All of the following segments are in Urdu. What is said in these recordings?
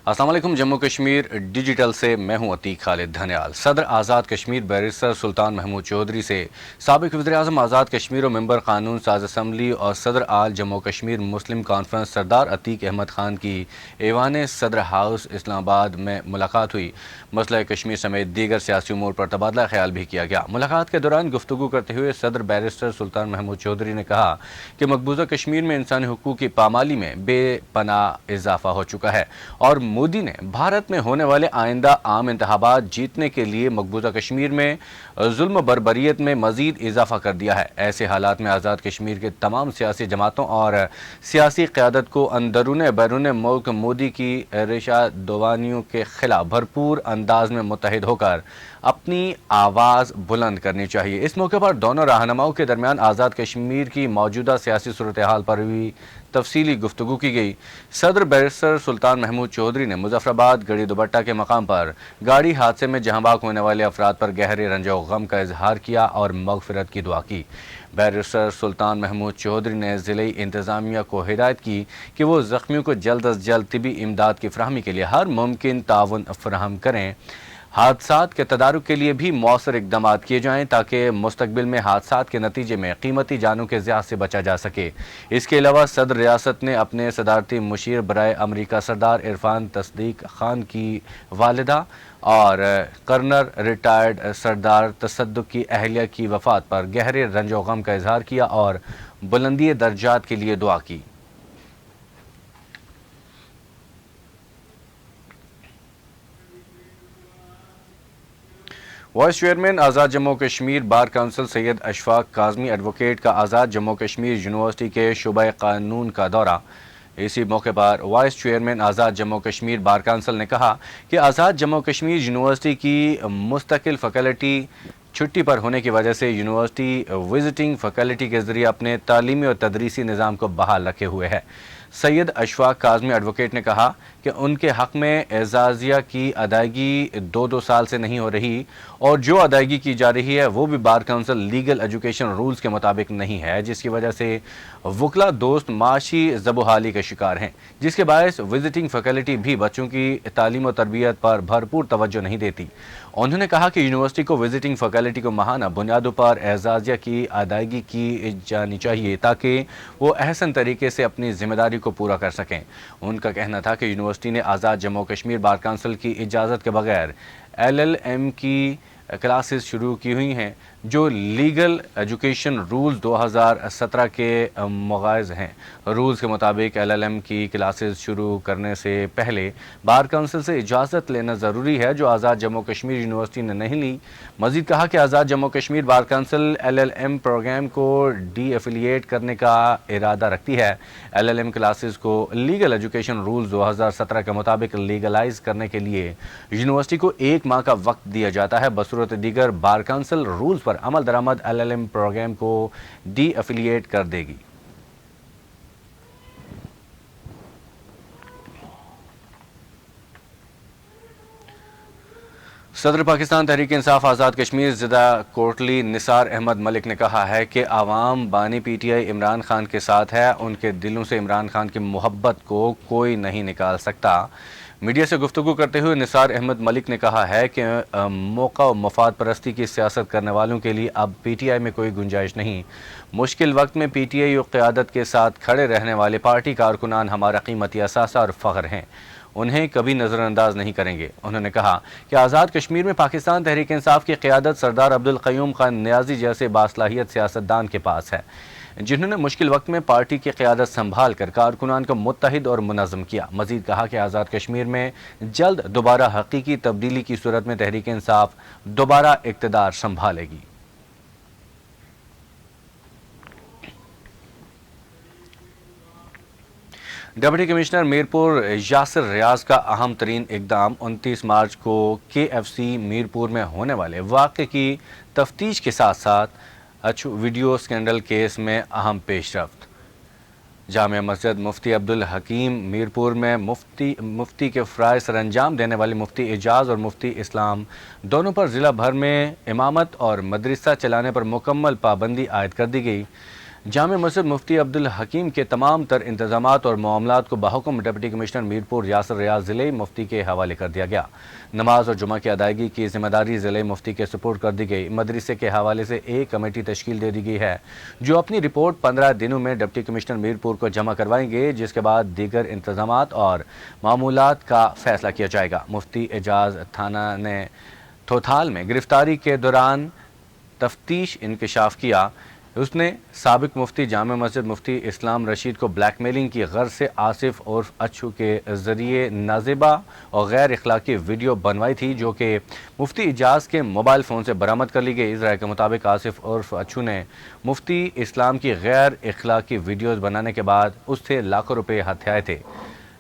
السلام علیکم۔ جموں کشمیر ڈیجیٹل سے میں ہوں عتیق خالد دھنیال۔ صدر آزاد کشمیر بیرسٹر سلطان محمود چودھری سے سابق وزیر اعظم آزاد کشمیر و ممبر قانون ساز اسمبلی اور صدر آل جموں کشمیر مسلم کانفرنس سردار عتیق احمد خان کی ایوان صدر ہاؤس اسلام آباد میں ملاقات ہوئی۔ مسئلہ کشمیر سمیت دیگر سیاسی امور پر تبادلہ خیال بھی کیا گیا۔ ملاقات کے دوران گفتگو کرتے ہوئے صدر بیرسٹر سلطان محمود چودھری نے کہا کہ مقبوضہ کشمیر میں انسانی حقوق کی پامالی میں بے پناہ اضافہ ہو چکا ہے اور مودی نے بھارت میں ہونے والے آئندہ عام انتخابات جیتنے کے لیے مقبوضہ کشمیر میں ظلم و بربریت میں مزید اضافہ کر دیا ہے۔ ایسے حالات میں آزاد کشمیر کے تمام سیاسی جماعتوں اور سیاسی قیادت کو اندرون بیرون ملک مودی کی ریشہ دوانیوں کے خلاف بھرپور انداز میں متحد ہو کر اپنی آواز بلند کرنی چاہیے۔ اس موقع پر دونوں رہنماؤں کے درمیان آزاد کشمیر کی موجودہ سیاسی صورتحال پر بھی تفصیلی گفتگو کی گئی۔ صدر بیرسٹر سلطان محمود چودھری نے مظفر آباد گڑھی دوبٹہ کے مقام پر گاڑی حادثے میں جہاں بحق ہونے والے افراد پر گہرے رنج و غم کا اظہار کیا اور مغفرت کی دعا کی۔ بیرسٹر سلطان محمود چودھری نے ضلعی انتظامیہ کو ہدایت کی کہ وہ زخمیوں کو جلد از جلد طبی امداد کی فراہمی کے لیے ہر ممکن تعاون فراہم کریں۔ حادثات کے تدارک کے لیے بھی مؤثر اقدامات کیے جائیں تاکہ مستقبل میں حادثات کے نتیجے میں قیمتی جانوں کے ضیاع سے بچا جا سکے۔ اس کے علاوہ صدر ریاست نے اپنے صدارتی مشیر برائے امریکہ سردار عرفان تصدیق خان کی والدہ اور کرنل ریٹائرڈ سردار تصدق کی اہلیہ کی وفات پر گہرے رنج و غم کا اظہار کیا اور بلندی درجات کے لیے دعا کی۔ وائس چیئرمین آزاد جموں کشمیر بار کونسل سید اشفاق کاظمی ایڈوکیٹ کا آزاد جموں کشمیر یونیورسٹی کے شعبہ قانون کا دورہ۔ اسی موقع پر وائس چیئرمین آزاد جموں کشمیر بار کونسل نے کہا کہ آزاد جموں کشمیر یونیورسٹی کی مستقل فیکلٹی چھٹی پر ہونے کی وجہ سے یونیورسٹی وزٹنگ فیکلٹی کے ذریعے اپنے تعلیمی اور تدریسی نظام کو بحال رکھے ہوئے ہے۔ سید اشفاق کاظمی ایڈوکیٹ نے کہا کہ ان کے حق میں اعزازیہ کی ادائیگی دو سال سے نہیں ہو رہی اور جو ادائیگی کی جا رہی ہے وہ بھی bar council legal education rules کے مطابق نہیں ہے، جس کی وجہ سے وکلا دوست معاشی زبحالی کا شکار ہیں، جس کے باعث وزٹنگ فیکلٹی بھی بچوں کی تعلیم و تربیت پر بھرپور توجہ نہیں دیتی۔ انہوں نے کہا کہ یونیورسٹی کو وزٹنگ فیکلٹی کو ماہانہ بنیادوں پر اعزازیہ کی ادائیگی کی جانی چاہیے تاکہ وہ احسن طریقے سے اپنی ذمہ داری کو پورا کر سکیں۔ ان کا کہنا تھا کہ یونیورسٹی نے آزاد جموں کشمیر بار کونسل کی اجازت کے بغیر LLM کی کلاسز شروع کی ہوئی ہیں جو لیگل ایجوکیشن رولز 2017 کے مغائز ہیں۔ رولز کے مطابق LLM کی کلاسز شروع کرنے سے پہلے بار کونسل سے اجازت لینا ضروری ہے، جو آزاد جموں کشمیر یونیورسٹی نے نہیں لی۔ مزید کہا کہ Azad Jammu Kashmir bar council LLM programme کو ڈی ایفیلیٹ کرنے کا ارادہ رکھتی ہے۔ LLM کلاسز کو لیگل ایجوکیشن رولز 2017 کے مطابق لیگلائز کرنے کے لیے یونیورسٹی کو 1 ماہ کا وقت دیا جاتا ہے۔ بصورت دیگر بار کونسل رولز پر عمل درآمد LLM پروگرام کو ڈی ایفیلیٹ کر دے گی۔ صدر پاکستان تحریک انصاف آزاد کشمیر ضلع کوٹلی نثار احمد ملک نے کہا ہے کہ عوام بانی PTI عمران خان کے ساتھ ہے، ان کے دلوں سے عمران خان کی محبت کو کوئی نہیں نکال سکتا۔ میڈیا سے گفتگو کرتے ہوئے نثار احمد ملک نے کہا ہے کہ موقع و مفاد پرستی کی سیاست کرنے والوں کے لیے اب PTI میں کوئی گنجائش نہیں۔ مشکل وقت میں PTI و قیادت کے ساتھ کھڑے رہنے والے پارٹی کارکنان ہمارا قیمتی اثاثہ اور فخر ہیں، انہیں کبھی نظر انداز نہیں کریں گے۔ انہوں نے کہا کہ آزاد کشمیر میں پاکستان تحریک انصاف کی قیادت سردار عبدالقیوم خان نیازی جیسے باصلاحیت سیاستدان کے پاس ہے، جنہوں نے مشکل وقت میں پارٹی کی قیادت سنبھال کر کارکنان کو متحد اور منظم کیا۔ مزید کہا کہ آزاد کشمیر میں جلد دوبارہ حقیقی تبدیلی کی صورت میں تحریک انصاف دوبارہ اقتدار سنبھالے گی۔ ڈپٹی کمشنر میرپور یاسر ریاض کا اہم ترین اقدام 29 مارچ کو KFC میرپور میں ہونے والے واقعے کی تفتیش کے ساتھ ساتھ ویڈیو سکینڈل کیس میں اہم پیش رفت۔ جامع مسجد مفتی عبدالحکیم میرپور میں مفتی کے فرائض سر انجام دینے والے مفتی اعجاز اور مفتی اسلام دونوں پر ضلع بھر میں امامت اور مدرسہ چلانے پر مکمل پابندی عائد کر دی گئی۔ جامع مسجد مفتی عبدالحکیم کے تمام تر انتظامات اور معاملات کو بحکم ڈپٹی کمشنر میرپور یاسر ریاض ضلعی مفتی کے حوالے کر دیا گیا۔ نماز اور جمعہ کی ادائیگی کی ذمہ داری ضلعی مفتی کے سپرد کر دی گئی۔ مدرسے کے حوالے سے ایک کمیٹی تشکیل دے دی گئی ہے جو اپنی رپورٹ 15 دنوں میں ڈپٹی کمشنر میرپور کو جمع کروائیں گے، جس کے بعد دیگر انتظامات اور معمولات کا فیصلہ کیا جائے گا۔ مفتی اعجاز تھانہ نے تھوتھال میں گرفتاری کے دوران تفتیش انکشاف کیا۔ اس نے سابق مفتی جامع مسجد مفتی اسلام رشید کو بلیک میلنگ کی غرض سے آصف عرف اچھو کے ذریعے نازیبہ اور غیر اخلاقی ویڈیو بنوائی تھی، جو کہ مفتی اعجاز کے موبائل فون سے برآمد کر لی گئی۔ ذرائع کے مطابق آصف عرف اچھو نے مفتی اسلام کی غیر اخلاقی ویڈیوز بنانے کے بعد اس سے لاکھوں روپے ہتھیائے تھے۔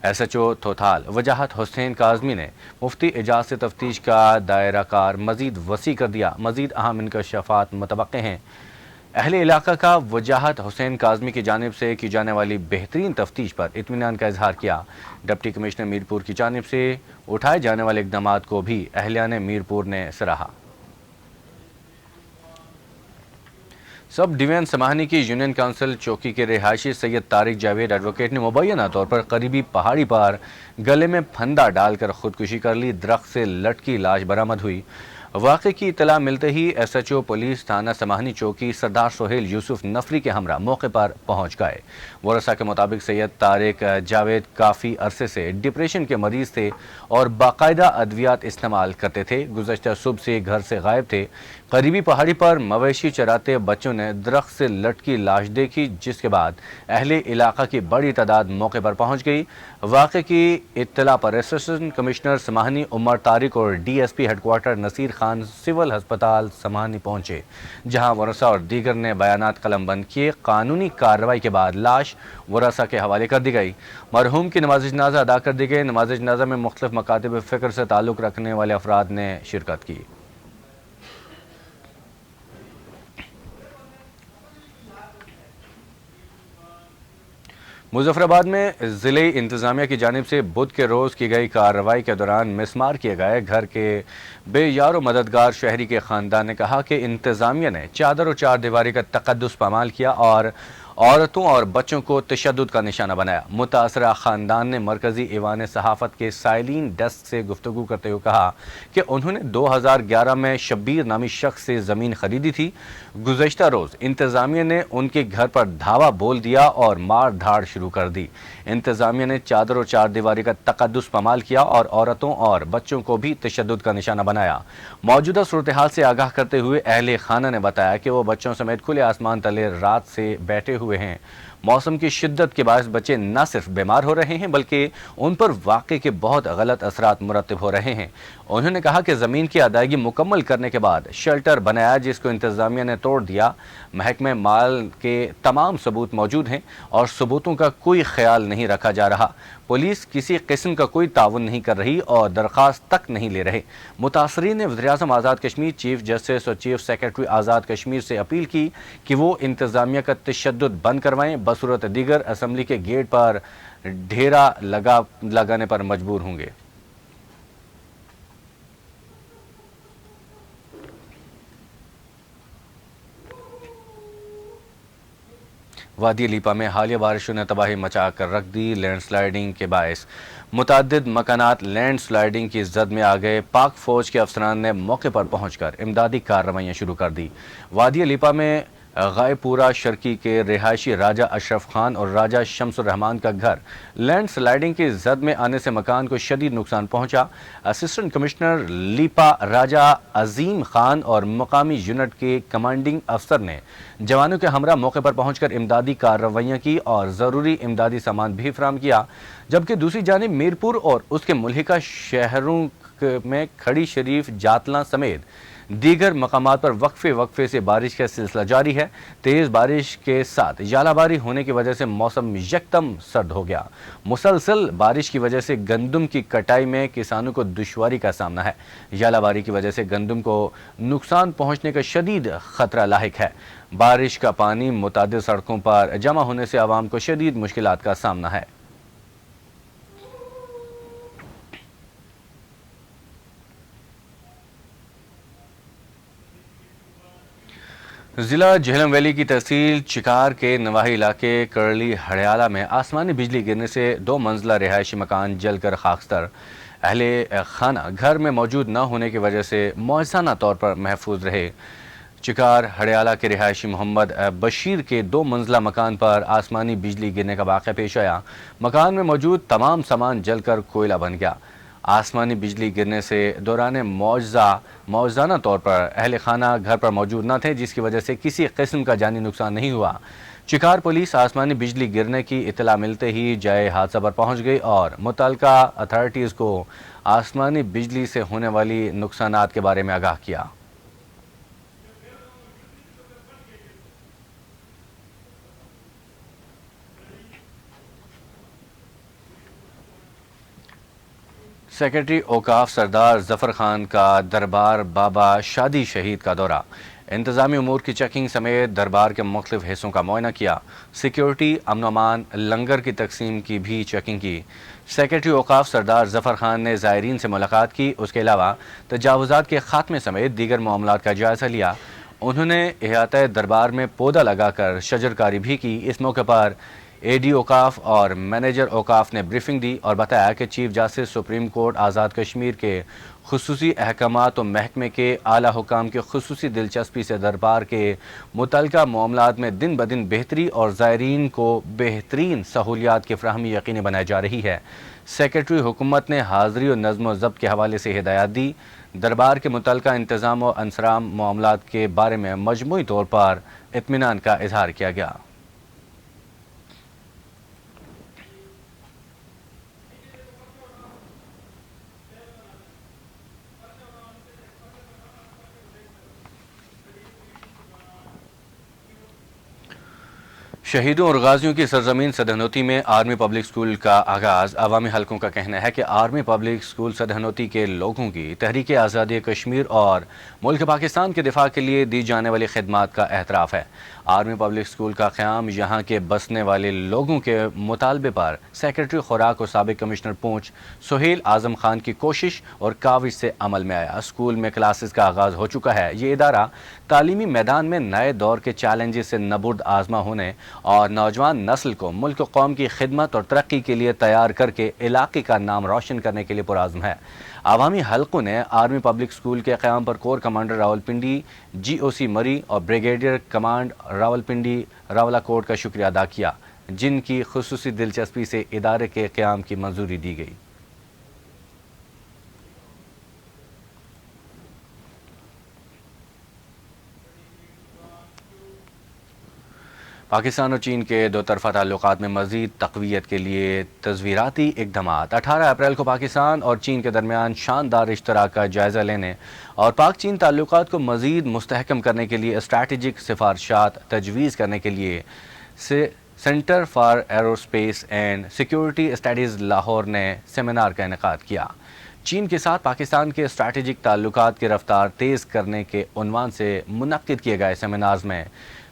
ایس ایچ او تھوتھال وجاہت حسین کاظمی نے مفتی اعجاز سے تفتیش کا دائرہ کار مزید وسیع کر دیا۔ مزید اہم انکشافات متوقع ہیں۔ اہل علاقہ کا وجاہت حسین کاظمی کی جانب سے کی جانے والی بہترین تفتیش پر اطمینان کا اظہار کیا۔ ڈپٹی کمشنر میرپور کی جانب سے اٹھائے جانے والے اقدامات کو بھی اہلیان میرپور نے سراہا۔ سب ڈویژن سماہنی کی یونین کونسل چوکی کے رہائشی سید طارق جاوید ایڈوکیٹ نے مبینہ طور پر قریبی پہاڑی پر گلے میں پھندا ڈال کر خودکشی کر لی۔ درخت سے لٹکی لاش برآمد ہوئی۔ واقعے کی اطلاع ملتے ہی ایس ایچ او پولیس تھانہ سماہنی چوکی سردار سہیل یوسف نفری کے ہمراہ موقع پر پہنچ گئے۔ ورثاء کے مطابق سید طارق جاوید کافی عرصے سے ڈپریشن کے مریض تھے اور باقاعدہ ادویات استعمال کرتے تھے۔ گزشتہ صبح سے گھر سے غائب تھے۔ قریبی پہاڑی پر مویشی چراتے بچوں نے درخت سے لٹکی لاش دیکھی، جس کے بعد اہل علاقہ کی بڑی تعداد موقع پر پہنچ گئی۔ واقعے کی اطلاع پر اسسٹنٹ کمشنر سماہنی عمر طارق اور D S P head quarter Naseer Khan civil ہسپتال سماہنی پہنچے، جہاں ورثاء اور دیگر نے بیانات قلم بند کیے۔ قانونی کارروائی کے بعد لاش ورثاء کے حوالے کر دی گئی۔ مرحوم کی نماز جنازہ ادا کر دی گئی۔ نماز جنازہ میں مختلف مکاتب فکر سے تعلق رکھنے والے افراد نے شرکت کی۔ مظفر آباد میں ضلعی انتظامیہ کی جانب سے بدھ کے روز کی گئی کارروائی کے دوران مسمار کیے گئے گھر کے بے یار و مددگار شہری کے خاندان نے کہا کہ انتظامیہ نے چادر و چار دیواری کا تقدس پامال کیا اور عورتوں اور بچوں کو تشدد کا نشانہ بنایا۔ متاثرہ خاندان نے مرکزی ایوان صحافت کے سائلین ڈیسک سے گفتگو کرتے ہوئے کہا کہ انہوں نے 2011 میں شبیر نامی شخص سے زمین خریدی تھی۔ گزشتہ روز انتظامیہ نے ان کے گھر پر دھاوا بول دیا اور مار دھاڑ شروع کر دی۔ انتظامیہ نے چادر و چار دیواری کا تقدس پامال کیا اور عورتوں اور بچوں کو بھی تشدد کا نشانہ بنایا۔ موجودہ صورتحال سے آگاہ کرتے ہوئے اہل خانہ نے بتایا کہ وہ بچوں سمیت کھلے آسمان تلے رات سے بیٹھے ہوئے ہیں۔ موسم کی شدت کے باعث بچے نہ صرف بیمار ہو رہے ہیں بلکہ ان پر واقعے کے بہت غلط اثرات مرتب ہو رہے ہیں۔ انہوں نے کہا کہ زمین کی ادائیگی مکمل کرنے کے بعد شیلٹر بنایا جس کو انتظامیہ نے توڑ دیا۔ محکمہ مال کے تمام ثبوت موجود ہیں اور ثبوتوں کا کوئی خیال نہیں رکھا جا رہا۔ پولیس کسی قسم کا کوئی تعاون نہیں کر رہی اور درخواست تک نہیں لے رہے۔ متاثرین نے وزیراعظم آزاد کشمیر، چیف جسٹس اور چیف سیکرٹری آزاد کشمیر سے اپیل کی کہ وہ انتظامیہ کا تشدد بند کروائیں، بصورت دیگر اسمبلی کے گیٹ پر ڈھیرا لگانے پر مجبور ہوں گے۔ وادی لیپا میں حالیہ بارشوں نے تباہی مچا کر رکھ دی۔ لینڈ سلائیڈنگ کے باعث متعدد مکانات لینڈ سلائیڈنگ کی زد میں آ گئے۔ پاک فوج کے افسران نے موقع پر پہنچ کر امدادی کارروائیاں شروع کر دی۔ وادی لیپا میں غائے پورہ شرکی کے رہائشی راجہ اشرف خان اور راجہ شمس الرحمان کا گھر لینڈ سلائیڈنگ کی زد میں آنے سے مکان کو شدید نقصان پہنچا۔ اسسٹنٹ کمشنر لیپا راجہ عظیم خان اور مقامی یونٹ کے کمانڈنگ افسر نے جوانوں کے ہمراہ موقع پر پہنچ کر امدادی کارروائیاں کی اور ضروری امدادی سامان بھی فراہم کیا، جبکہ دوسری جانب میرپور اور اس کے ملحقہ شہروں میں کھڑی شریف، جاتلاں سمیت دیگر مقامات پر وقفے سے بارش کا سلسلہ جاری ہے۔ تیز بارش کے ساتھ ژالہ باری ہونے کی وجہ سے موسم یکدم سرد ہو گیا۔ مسلسل بارش کی وجہ سے گندم کی کٹائی میں کسانوں کو دشواری کا سامنا ہے۔ ژالہ باری کی وجہ سے گندم کو نقصان پہنچنے کا شدید خطرہ لاحق ہے۔ بارش کا پانی متعدد سڑکوں پر جمع ہونے سے عوام کو شدید مشکلات کا سامنا ہے۔ ضلع جہلم ویلی کی تحصیل چکار کے نواحی علاقے کرلی ہڑیالہ میں آسمانی بجلی گرنے سے 2 منزلہ رہائشی مکان جل کر خاکستر۔ اہل خانہ گھر میں موجود نہ ہونے کی وجہ سے معجزانہ طور پر محفوظ رہے۔ چکار ہڑیالہ کے رہائشی محمد بشیر کے 2 منزلہ مکان پر آسمانی بجلی گرنے کا واقعہ پیش آیا۔ مکان میں موجود تمام سامان جل کر کوئلہ بن گیا۔ آسمانی بجلی گرنے سے دوران معجزانہ طور پر اہل خانہ گھر پر موجود نہ تھے، جس کی وجہ سے کسی قسم کا جانی نقصان نہیں ہوا۔ چکار پولیس آسمانی بجلی گرنے کی اطلاع ملتے ہی جائے حادثہ پر پہنچ گئی اور متعلقہ اتھارٹیز کو آسمانی بجلی سے ہونے والی نقصانات کے بارے میں آگاہ کیا۔ سیکرٹری اوقاف سردار ظفر خان کا دربار بابا شادی شہید کا دورہ۔ انتظامی امور کی چیکنگ سمیت دربار کے مختلف حصوں کا معائنہ کیا۔ سیکیورٹی، امن و امان، لنگر کی تقسیم کی بھی چیکنگ کی۔ سیکرٹری اوقاف سردار ظفر خان نے زائرین سے ملاقات کی۔ اس کے علاوہ تجاوزات کے خاتمے سمیت دیگر معاملات کا جائزہ لیا۔ انہوں نے احاطہ دربار میں پودا لگا کر شجرکاری بھی کی۔ اس موقع پر اے ڈی اوقاف اور مینیجر اوقاف نے بریفنگ دی اور بتایا کہ chief justice supreme court Azad Kashmir کے خصوصی احکامات و محکمے کے اعلیٰ حکام کی خصوصی دلچسپی سے دربار کے متعلقہ معاملات میں دن بدن بہتری اور زائرین کو بہترین سہولیات کی فراہمی یقینی بنائی جا رہی ہے۔ سیکرٹری حکومت نے حاضری و نظم و ضبط کے حوالے سے ہدایات دی۔ دربار کے متعلقہ انتظام و انصرام معاملات کے بارے میں مجموعی طور پر اطمینان کا اظہار کیا گیا۔ شہیدوں اور غازیوں کی سرزمین سدھنوتی میں آرمی پبلک سکول کا آغاز۔ عوامی حلقوں کا کہنا ہے کہ آرمی پبلک سکول سدھنوتی کے لوگوں کی تحریک آزادی کشمیر اور ملک پاکستان کے دفاع کے لیے دی جانے والی خدمات کا اعتراف ہے۔ آرمی پبلک سکول کا قیام یہاں کے بسنے والے لوگوں کے مطالبے پر سیکرٹری خوراک اور سابق کمشنر پونچھ سہیل اعظم خان کی کوشش اور کاوش سے عمل میں آیا۔ اسکول میں کلاسز کا آغاز ہو چکا ہے۔ یہ ادارہ تعلیمی میدان میں نئے دور کے چیلنجز سے نبرد آزما ہونے اور نوجوان نسل کو ملک و قوم کی خدمت اور ترقی کے لیے تیار کر کے علاقے کا نام روشن کرنے کے لیے پرعزم ہے۔ عوامی حلقوں نے آرمی پبلک سکول کے قیام پر کور کمانڈر راولپنڈی جی او سی مری اور بریگیڈیئر کمانڈ راولپنڈی راولا کوٹ کا شکریہ ادا کیا، جن کی خصوصی دلچسپی سے ادارے کے قیام کی منظوری دی گئی۔ پاکستان اور چین کے دو طرفہ تعلقات میں مزید تقویت کے لیے تصویراتی اقدامات۔ 18 اپریل کو پاکستان اور چین کے درمیان شاندار اشتراک کا جائزہ لینے اور پاک چین تعلقات کو مزید مستحکم کرنے کے لیے اسٹریٹجک سفارشات تجویز کرنے کے لیے centre for aerospace and security studies Lahore نے سیمینار کا انعقاد کیا۔ چین کے ساتھ پاکستان کے اسٹریٹجک تعلقات کی رفتار تیز کرنے کے عنوان سے منعقد کیے گئے سیمینارز میں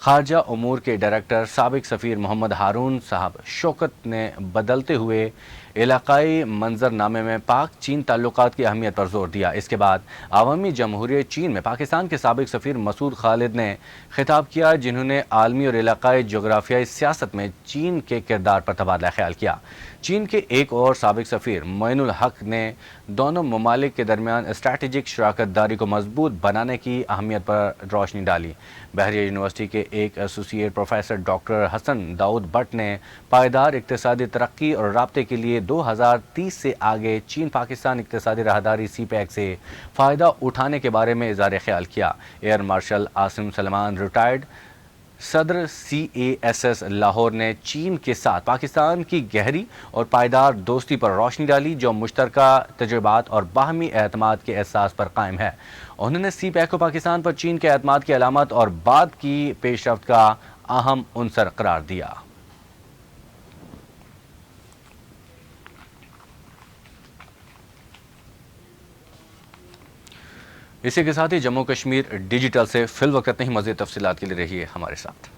خارجہ امور کے ڈائریکٹر سابق سفیر محمد ہارون صاحب شوکت نے بدلتے ہوئے علاقائی منظر نامے میں پاک چین تعلقات کی اہمیت پر زور دیا۔ اس کے بعد عوامی جمہوریہ چین میں پاکستان کے سابق سفیر مسعود خالد نے خطاب کیا، جنہوں نے عالمی اور علاقائی جغرافیائی سیاست میں چین کے کردار پر تبادلہ خیال کیا۔ چین کے ایک اور سابق سفیر معین الحق نے دونوں ممالک کے درمیان اسٹریٹجک شراکت داری کو مضبوط بنانے کی اہمیت پر روشنی ڈالی۔ بحریہ یونیورسٹی کے ایک associate professor doctor Hassan Daud Butt نے پائیدار اقتصادی ترقی اور رابطے کے لیے 2030 سے آگے چین پاکستان اقتصادی راہداری سی پیک سے فائدہ اٹھانے کے بارے میں اظہار خیال کیا۔ Air marshal Asim Salman retired صدر سی اے ایس ایس لاہور نے چین کے ساتھ پاکستان کی گہری اور پائیدار دوستی پر روشنی ڈالی، جو مشترکہ تجربات اور باہمی اعتماد کے احساس پر قائم ہے۔ انہوں نے سی پیک کو پاکستان پر چین کے اعتماد کی علامت اور بعد کی پیش رفت کا اہم عنصر قرار دیا۔ اسی کے ساتھ ہی جموں کشمیر ڈیجیٹل سے فی الوقت نہیں، مزید تفصیلات کے لیے رہیے ہمارے ساتھ۔